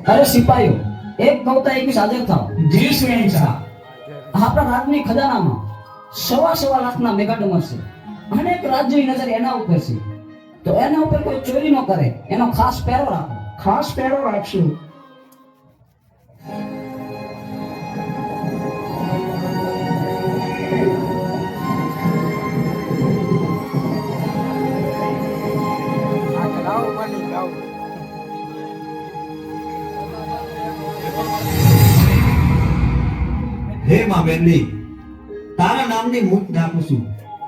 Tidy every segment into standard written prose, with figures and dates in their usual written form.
અરે સિપાહીઓ, એક ગૌતા 21 હાજર થાવ. જી સ્વેચ્છા. આપણા રાજની ખજાનામાં સવા લાખના મેગાડમર છે. અનેક રાજ્યોની નજર એના ઉપર છે. તો એના ઉપર કોઈ ચોરી ન કરે એનો ખાસ પહેરો રાખો. ખાસ પહેરો રાખશું. હે માં બેનલી, તારા નામની મૂર્ત નાખું છું.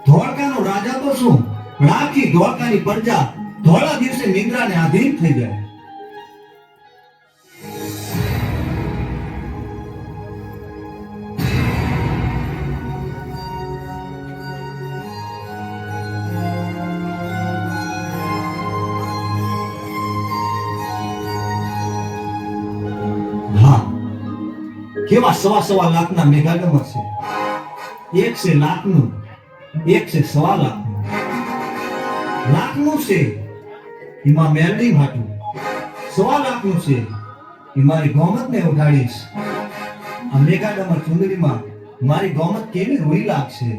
ધોળકાનો રાજા તો શું, પણ આખી ધોળકાની પ્રજા ધોળા દિવસે નિદ્રાને આધીન થઈ જાય. હા, કેવા સવા લાખના મેગાડમર છે. એક છે લાખનું, એક છે સવા લાખનું. લાખનું છે એમાં મેલડી માટું, સવા લાખનું છે એ મારી ગોમતને ઉઠાડીશ. આ મેગાડમર ચુંદડીમાં મારી ગોમત કેવી રોઈ લાગશે.